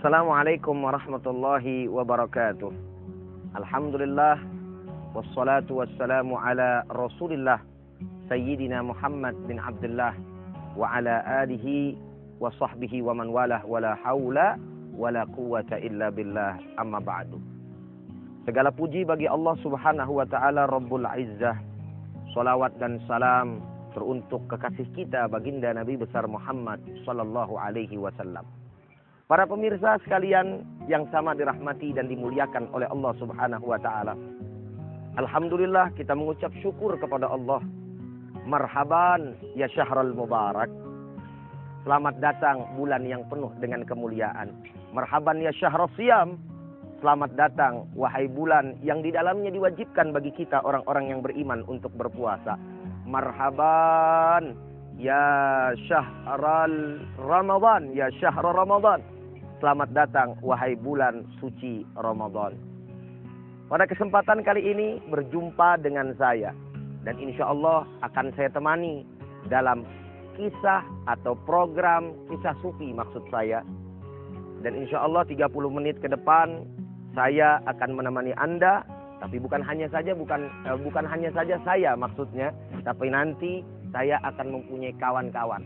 Assalamualaikum warahmatullahi wabarakatuh. Alhamdulillah wassalatu wassalamu ala Rasulillah Sayyidina Muhammad bin Abdullah wa ala alihi wa sahbihi wa man walah wala haula wala quwwata illa billah, amma ba'du. Segala puji bagi Allah Subhanahu wa taala Rabbul Izzah. Salawat dan salam teruntuk kekasih kita baginda Nabi besar Muhammad sallallahu alaihi wasallam. Para pemirsa sekalian yang sama dirahmati dan dimuliakan oleh Allah Subhanahu wa taala. Alhamdulillah kita mengucap syukur kepada Allah. Marhaban ya syahrul mubarak. Selamat datang bulan yang penuh dengan kemuliaan. Marhaban ya syahrul siyam. Selamat datang wahai bulan yang di dalamnya diwajibkan bagi kita orang-orang yang beriman untuk berpuasa. Marhaban ya syahrul Ramadan, ya syahrul Ramadan. Selamat datang wahai bulan suci Ramadan. Pada kesempatan kali ini berjumpa dengan saya. Dan insya Allah akan saya temani dalam kisah atau program kisah sufi maksud saya. Dan insya Allah 30 menit ke depan saya akan menemani Anda. Tapi bukan hanya saja saya maksudnya. Tapi nanti saya akan mempunyai kawan-kawan,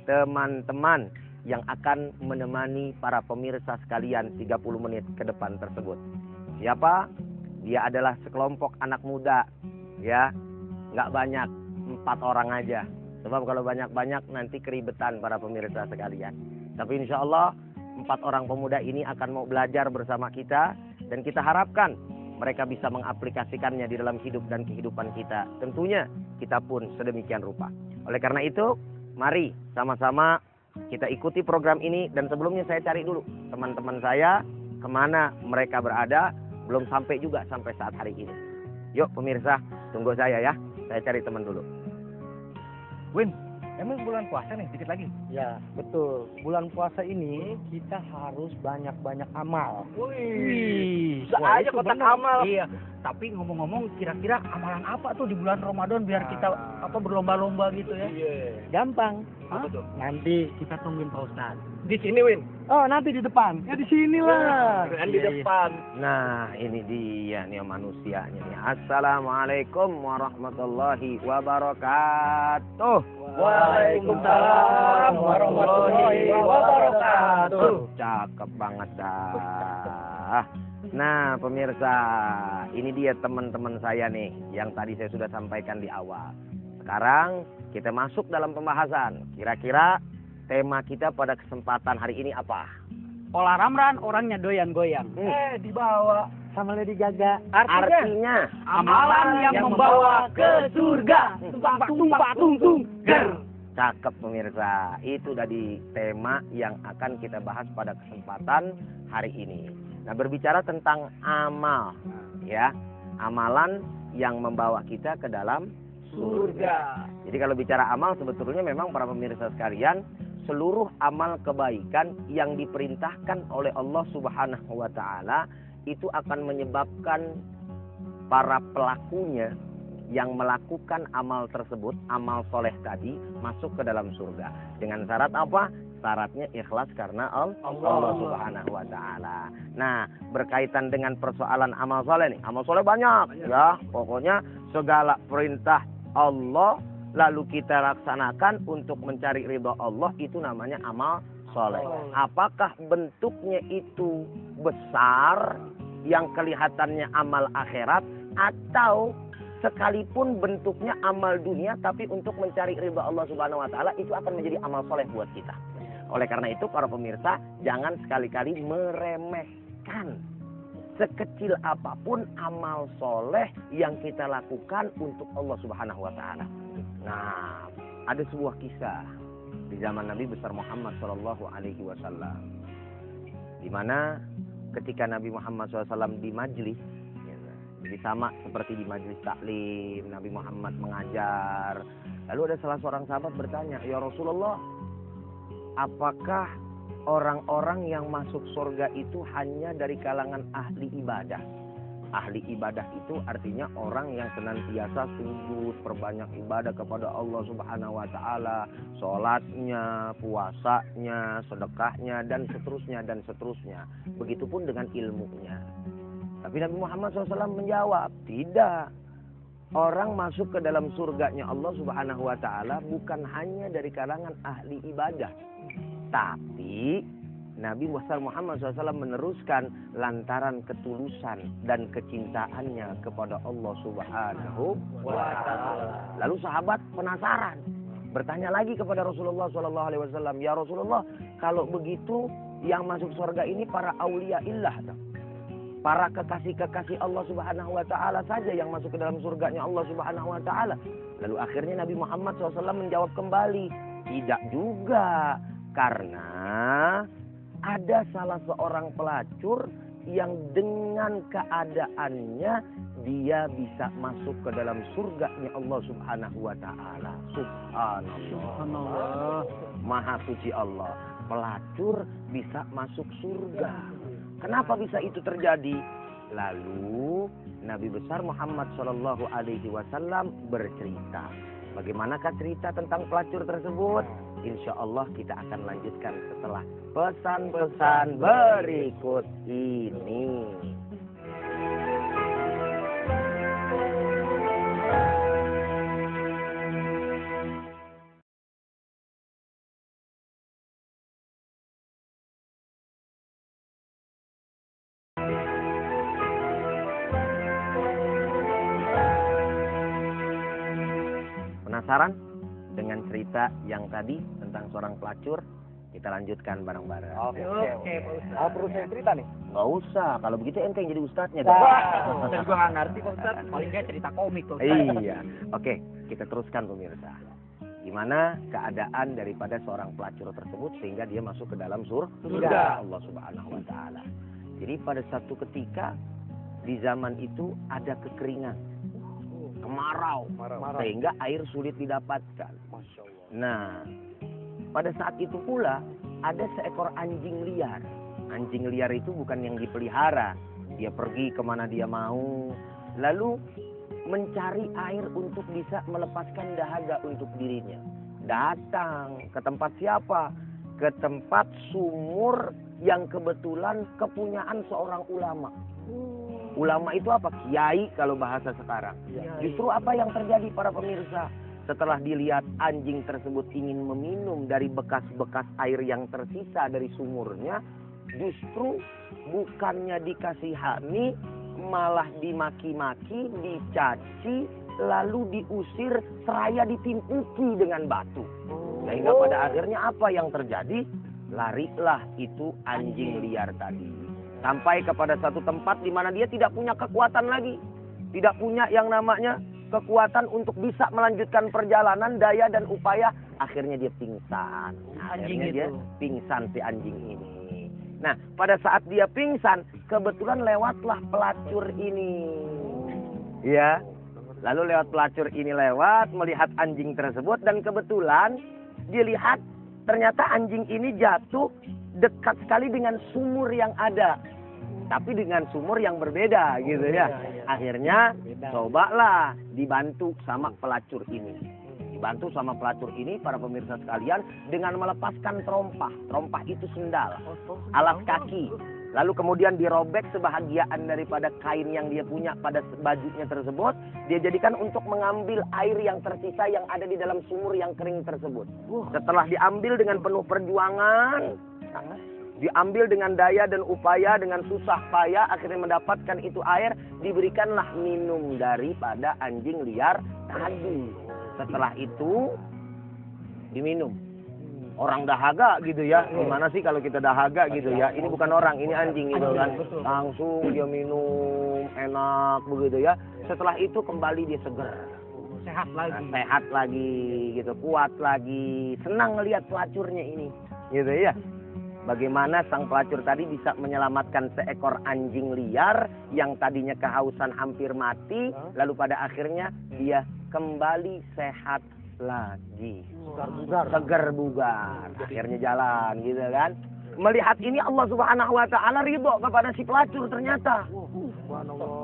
teman-teman yang akan menemani para pemirsa sekalian 30 menit ke depan tersebut. Siapa? Dia adalah sekelompok anak muda, ya, nggak banyak, 4 orang aja. Sebab kalau banyak-banyak nanti keribetan para pemirsa sekalian. Tapi insya Allah 4 orang pemuda ini akan mau belajar bersama kita dan kita harapkan mereka bisa mengaplikasikannya di dalam hidup dan kehidupan kita. Tentunya kita pun sedemikian rupa. Oleh karena itu, mari sama-sama kita ikuti program ini. Dan sebelumnya saya cari dulu teman-teman saya kemana mereka berada. Belum sampai juga sampai saat hari ini. Yuk pemirsa, tunggu saya ya. Saya cari teman dulu. Win, emang bulan puasa nih dikit lagi? Ya betul, bulan puasa ini kita harus banyak-banyak amal. Wih, bisa aja kotak amal. Iya, tapi ngomong-ngomong kira-kira amalan apa tuh di bulan Ramadan biar kita berlomba-lomba gitu ya? Iya. Gampang. Apa tuh? Nanti kita tungguin Pak Ustadz. Di sini Win. Oh nanti di depan. Ya di sini lah. Kan di depan. Nah ini dia nih manusianya nih. Assalamualaikum warahmatullahi wabarakatuh. Waalaikumsalam warahmatullahi wabarakatuh. Cakep banget dah. Nah pemirsa, ini dia teman-teman saya nih yang tadi saya sudah sampaikan di awal. Sekarang kita masuk dalam pembahasan. Kira-kira tema kita pada kesempatan hari ini apa? Pola Ramran orangnya doyan goyang. Dibawa Sama Lady Gaga. Artinya amalan yang membawa ke surga. Tumpak tung. cakep pemirsa. Itu tadi tema yang akan kita bahas pada kesempatan hari ini. Nah, berbicara tentang amal, ya, amalan yang membawa kita ke dalam surga. Jadi kalau bicara amal sebetulnya memang para pemirsa sekalian, seluruh amal kebaikan yang diperintahkan oleh Allah Subhanahu wa taala itu akan menyebabkan para pelakunya yang melakukan amal tersebut, amal soleh tadi, masuk ke dalam surga. Dengan syarat apa? Syaratnya ikhlas karena Allah Subhanahu wa taala. Nah, berkaitan dengan persoalan amal soleh nih. Amal soleh banyak ya. Pokoknya segala perintah Allah lalu kita laksanakan untuk mencari ridha Allah, itu namanya amal soleh. Apakah bentuknya itu besar yang kelihatannya amal akhirat, atau sekalipun bentuknya amal dunia tapi untuk mencari ridha Allah Subhanahu wa taala, itu akan menjadi amal soleh buat kita. Oleh karena itu para pemirsa, jangan sekali-kali meremehkan sekecil apapun amal soleh yang kita lakukan untuk Allah Subhanahu wa taala. Nah, ada sebuah kisah di zaman Nabi besar Muhammad sallallahu alaihi wasallam, di mana ketika Nabi Muhammad SAW di majlis, jadi sama seperti di majlis taklim, Nabi Muhammad mengajar. Lalu ada salah seorang sahabat bertanya, "Ya Rasulullah, apakah orang-orang yang masuk surga itu hanya dari kalangan ahli ibadah, Ahli ibadah itu artinya orang yang senantiasa sujud, perbanyak ibadah kepada Allah Subhanahu wa taala, salatnya, puasanya, sedekahnya dan seterusnya. Begitupun dengan ilmunya. Tapi Nabi Muhammad SAW menjawab, tidak. Orang masuk ke dalam surganya Allah Subhanahu wa taala bukan hanya dari kalangan ahli ibadah. Tapi Nabi Muhammad SAW meneruskan lantaran ketulusan dan kecintaannya kepada Allah Subhanahu wa taala. Lalu sahabat penasaran, bertanya lagi kepada Rasulullah SAW, ya Rasulullah, kalau begitu yang masuk surga ini para aulia illah, para kekasih-kekasih Allah Subhanahu wa taala saja yang masuk ke dalam surganya Allah Subhanahu wa taala. Lalu akhirnya Nabi Muhammad SAW menjawab kembali, tidak juga, karena ada salah seorang pelacur yang dengan keadaannya dia bisa masuk ke dalam surganya Allah Subhanahu wa taala. Subhanallah. Maha suci Allah. Pelacur bisa masuk surga. Kenapa bisa itu terjadi? Lalu Nabi besar Muhammad Shallallahu Alaihi Wasallam bercerita. Bagaimanakah cerita tentang pelacur tersebut? Insya Allah kita akan lanjutkan setelah pesan-pesan berikut ini. Penasaran dengan cerita yang tadi tentang seorang pelacur? Kita lanjutkan bareng-bareng. Oke, Pak Ustaz. Perlu saya cerita nih? Nggak usah, kalau begitu ente yang jadi ustadznya. Saya juga nggak ngerti Pak Ustaz. Paling nggak cerita komik Pak Ustaz. Iya. Oke, kita teruskan pemirsa. Gimana keadaan daripada seorang pelacur tersebut sehingga dia masuk ke dalam surga Allah Subhanahu wa taala. Jadi pada satu ketika di zaman itu ada kekeringan, kemarau, sehingga air sulit didapatkan. Masya Allah. Nah, pada saat itu pula ada seekor anjing liar. Anjing liar itu bukan yang dipelihara. Dia pergi kemana dia mau, lalu mencari air untuk bisa melepaskan dahaga untuk dirinya. Datang ke tempat siapa? Ke tempat sumur yang kebetulan kepunyaan seorang ulama. Ulama itu apa? Kiai kalau bahasa sekarang. Justru apa yang terjadi para pemirsa? Setelah dilihat anjing tersebut ingin meminum dari bekas-bekas air yang tersisa dari sumurnya, justru bukannya dikasihani, malah dimaki-maki, dicaci, lalu diusir seraya ditimpuki dengan batu. Sehingga pada akhirnya apa yang terjadi? Larilah itu anjing liar tadi. Sampai kepada satu tempat di mana dia tidak punya kekuatan lagi. Tidak punya yang namanya kekuatan untuk bisa melanjutkan perjalanan, daya dan upaya. Akhirnya dia pingsan. Akhirnya dia pingsan si anjing ini. Nah, pada saat dia pingsan, kebetulan lewatlah pelacur ini. Ya. Lalu lewat pelacur ini lewat, melihat anjing tersebut, dan kebetulan dilihat ternyata anjing ini jatuh dekat sekali dengan sumur yang ada. Tapi dengan sumur yang berbeda gitu ya. Akhirnya cobalah dibantu sama pelacur ini. Dibantu sama pelacur ini para pemirsa sekalian dengan melepaskan terompah. Terompah itu sendal, alas kaki. Lalu kemudian dirobek sebahagian daripada kain yang dia punya pada bajunya tersebut. Dia jadikan untuk mengambil air yang tersisa yang ada di dalam sumur yang kering tersebut. Setelah diambil dengan penuh perjuangan, diambil dengan daya dan upaya, dengan susah payah, akhirnya mendapatkan itu air, diberikanlah minum daripada anjing liar tadi. Setelah itu diminum. Orang dahaga gitu ya. Gimana sih kalau kita dahaga gitu ya? Ini bukan orang, ini anjing gitu kan. Langsung dia minum, enak begitu ya. Setelah itu kembali dia seger. Sehat lagi. Sehat lagi gitu, kuat lagi. Senang ngelihat pelacurnya ini. Gitu ya. Bagaimana sang pelacur tadi bisa menyelamatkan seekor anjing liar yang tadinya kehausan hampir mati. Lalu pada akhirnya dia kembali sehat lagi. Segar bugar. Akhirnya jalan gitu kan. Melihat ini Allah Subhanahu wa taala ridho kepada si pelacur ternyata.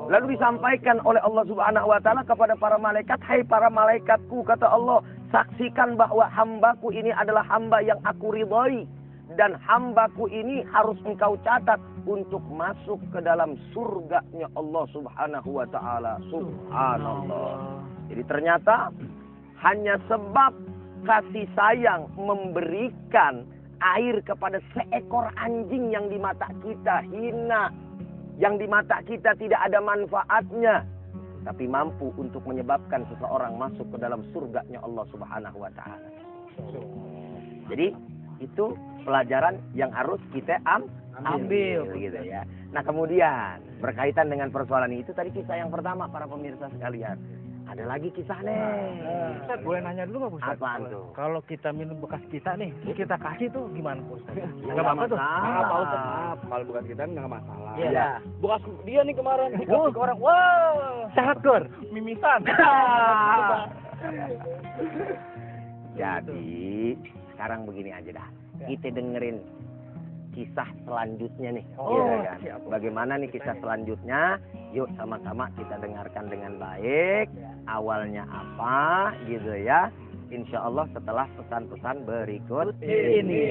Lalu disampaikan oleh Allah Subhanahu wa taala kepada para malaikat, "Hai para malaikatku," kata Allah, "saksikan bahwa hambaku ini adalah hamba yang aku ridhoi. Dan hambaku ini harus engkau catat untuk masuk ke dalam surganya Allah Subhanahu wa ta'ala." Subhanallah. Jadi ternyata hanya sebab kasih sayang memberikan air kepada seekor anjing yang di mata kita hina, yang di mata kita tidak ada manfaatnya, tapi mampu untuk menyebabkan seseorang masuk ke dalam surganya Allah Subhanahu wa ta'ala. Jadi itu pelajaran yang harus kita ambil gitu ya. Nah, kemudian berkaitan dengan persoalan itu tadi kisah yang pertama para pemirsa sekalian. Ada lagi kisah nih. Ustaz, boleh nanya dulu nggak Ustaz? Apaan tuh? Kalau kita minum bekas kita nih, kita kasih tuh gimana Ustaz? Nggak apa-apa tuh. Nggak apa Ustaz, maaf. Kalau bukan kita nggak masalah. Iya. Bekas dia nih kemarin dikasih ke orang. Wow. Cakur. Mimisan. Jadi sekarang begini aja dah. Kita dengerin kisah selanjutnya nih. Oh, Iya kan? siap. Bagaimana nih kisah selanjutnya? Yuk sama-sama kita dengarkan dengan baik. Awalnya apa gitu ya. Insya Allah setelah pesan-pesan berikut ini.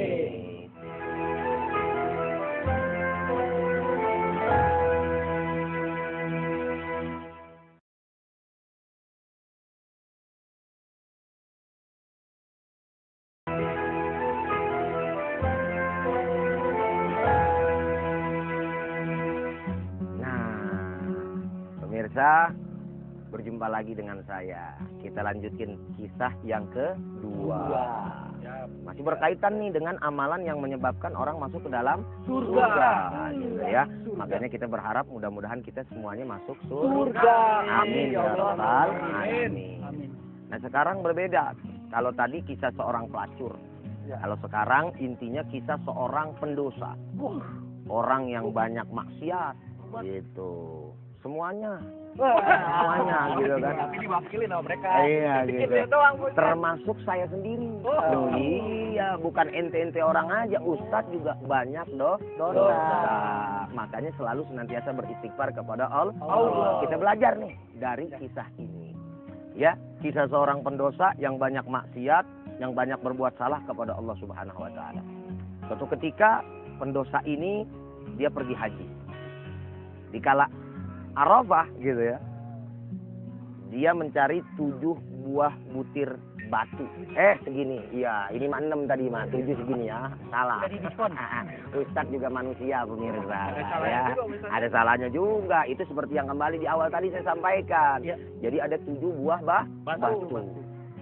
Pemirsa, berjumpa lagi dengan saya. Kita lanjutin kisah yang kedua. Masih berkaitan nih dengan amalan yang menyebabkan orang masuk ke dalam surga. Gitu ya. Makanya kita berharap mudah-mudahan kita semuanya masuk surga. Amin ya rabbal alamin. Nah, sekarang berbeda. Kalau tadi kisah seorang pelacur. Kalau sekarang intinya kisah seorang pendosa. Orang yang banyak maksiat gitu. Semuanya gitu kan. Tapi diwakili sama mereka. Iya gitu. Doang, Termasuk saya sendiri. Iya, bukan ente-ente orang aja, Ustadz juga banyak dosa. Makanya selalu senantiasa beristighfar kepada Allah. Kita belajar nih dari kisah ini. Ya, kisah seorang pendosa yang banyak maksiat, yang banyak berbuat salah kepada Allah Subhanahu wa taala. Suatu ketika pendosa ini dia pergi haji. Dikala Arafah gitu ya. Dia mencari 7 buah butir batu. Segini. Iya, ini mah 6 tadi mah. 7 segini ya. Salah. Jadi diskon. Ustadz juga manusia pemirsa. Ya. Ada salahnya juga. Itu seperti yang kembali di awal tadi saya sampaikan. Ya. Jadi ada 7 buah batu.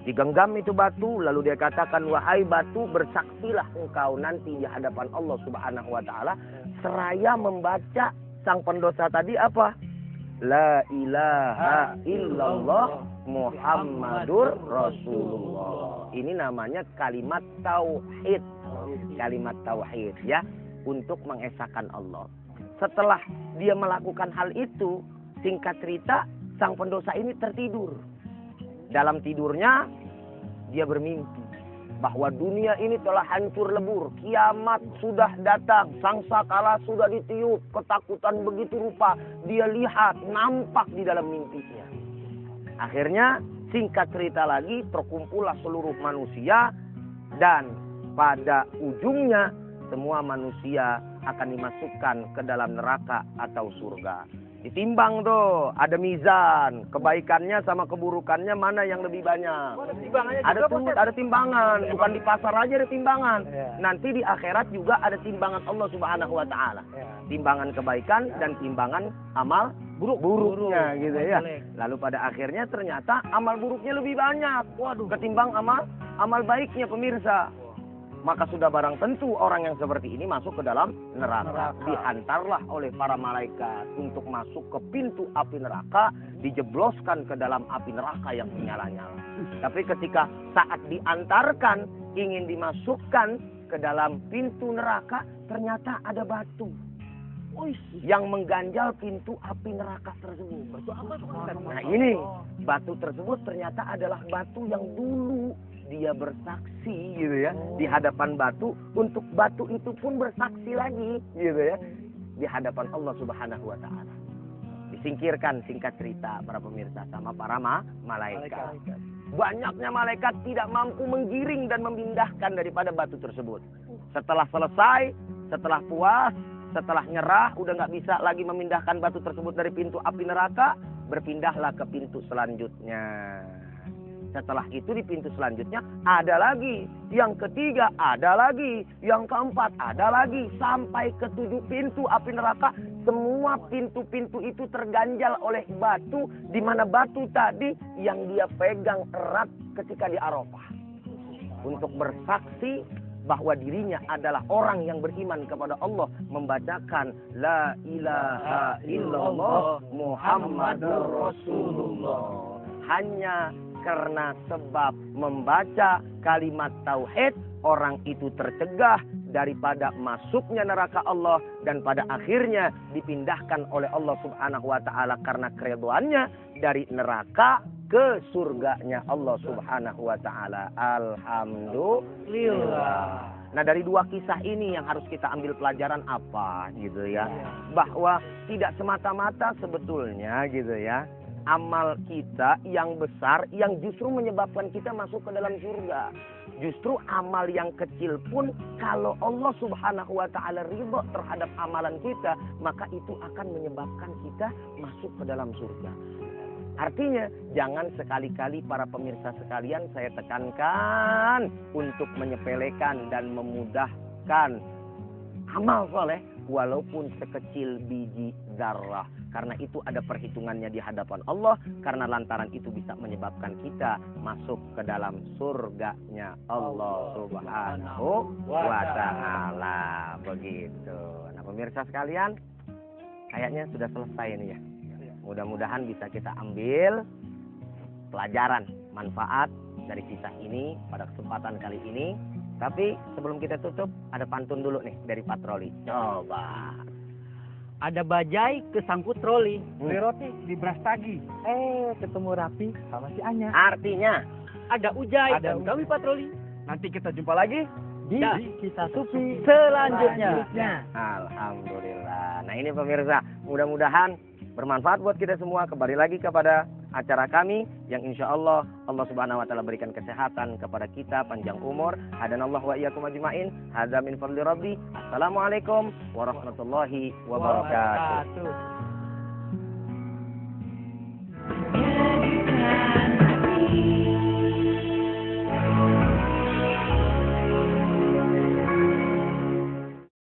Digenggam itu batu, lalu dia katakan, "Wahai batu, bersaksilah engkau nanti di hadapan Allah Subhanahu wa taala." Seraya membaca sang pendosa tadi apa? La ilaha illallah Muhammadur Rasulullah. Ini namanya kalimat tauhid. Kalimat tauhid ya, untuk mengesahkan Allah. Setelah dia melakukan hal itu, singkat cerita sang pendosa ini tertidur. Dalam tidurnya dia bermimpi bahwa dunia ini telah hancur lebur, kiamat sudah datang, sangkakala sudah ditiup, ketakutan begitu rupa dia lihat, nampak di dalam mimpinya. Akhirnya singkat cerita lagi, terkumpullah seluruh manusia dan pada ujungnya semua manusia akan dimasukkan ke dalam neraka atau surga. Ditimbang tuh, ada mizan, kebaikannya sama keburukannya mana yang lebih banyak. Ada timbangan, bukan di pasar aja ada timbangan. Nanti di akhirat juga ada timbangan Allah Subhanahu wa taala. Timbangan kebaikan dan timbangan amal buruknya gitu ya. Lalu pada akhirnya ternyata amal buruknya lebih banyak. Ketimbang amal baiknya pemirsa. Maka sudah barang tentu orang yang seperti ini masuk ke dalam neraka. Dihantarlah oleh para malaikat untuk masuk ke pintu api neraka, dijebloskan ke dalam api neraka yang menyala-nyala. Tapi ketika saat diantarkan, ingin dimasukkan ke dalam pintu neraka, ternyata ada batu. yang mengganjal pintu api neraka tersebut. Batu apa tuh, Ustaz? Nah ini batu tersebut ternyata adalah batu yang dulu dia bersaksi gitu ya di hadapan batu, untuk batu itu pun bersaksi lagi gitu ya di hadapan Allah Subhanahu wa taala. Disingkirkan singkat cerita para pemirsa sama para malaikat. Banyaknya malaikat tidak mampu menggiring dan memindahkan daripada batu tersebut. Setelah selesai, setelah puas, setelah nyerah, udah nggak bisa lagi memindahkan batu tersebut dari pintu api neraka, berpindahlah ke pintu selanjutnya. Setelah itu di pintu selanjutnya ada lagi, yang ketiga ada lagi, yang keempat ada lagi, sampai ke 7 pintu api neraka. Semua pintu-pintu itu terganjal oleh batu, di mana batu tadi yang dia pegang erat ketika di Arafah, untuk bersaksi bahwa dirinya adalah orang yang beriman kepada Allah, membacakan la ilaha illallah Muhammadur Rasulullah. Hanya karena sebab membaca kalimat tauhid, orang itu tercegah daripada masuknya neraka Allah, dan pada akhirnya dipindahkan oleh Allah Subhanahu wa taala karena keridhaannya dari neraka ke surganya Allah Subhanahu wa taala. Alhamdulillah. Nah, dari 2 kisah ini yang harus kita ambil pelajaran apa gitu ya? Bahwa tidak semata-mata sebetulnya gitu ya, amal kita yang besar yang justru menyebabkan kita masuk ke dalam surga. Justru amal yang kecil pun kalau Allah Subhanahu wa taala ridha terhadap amalan kita, maka itu akan menyebabkan kita masuk ke dalam surga. Artinya jangan sekali-kali para pemirsa sekalian saya tekankan untuk menyepelekan dan memudahkan amal soleh walaupun sekecil biji zarrah. Karena itu ada perhitungannya di hadapan Allah. Karena lantaran itu bisa menyebabkan kita masuk ke dalam surganya Allah Subhanahu wa ta'ala. Begitu. Nah pemirsa sekalian, kayaknya sudah selesai ini ya. Mudah-mudahan bisa kita ambil pelajaran, manfaat dari kisah ini pada kesempatan kali ini. Tapi sebelum kita tutup, ada pantun dulu nih dari patroli. Coba. Ada bajai kesangkut troli. Beli roti di Brastagi. Ketemu Rapi sama si Anya. Artinya, Ada ujai Ada dan kami patroli. Nanti kita jumpa lagi di Ya. Kisah Sufi Selanjutnya. alhamdulillah. Nah ini pemirsa, mudah-mudahan bermanfaat buat kita semua. Kembali lagi kepada acara kami yang insya Allah Allah Subhanahu wa taala berikan kesehatan kepada kita, panjang umur. Hadanallahu wa iyyakum ajmain. Hadza min fadli rabbi. Assalamualaikum warahmatullahi wabarakatuh.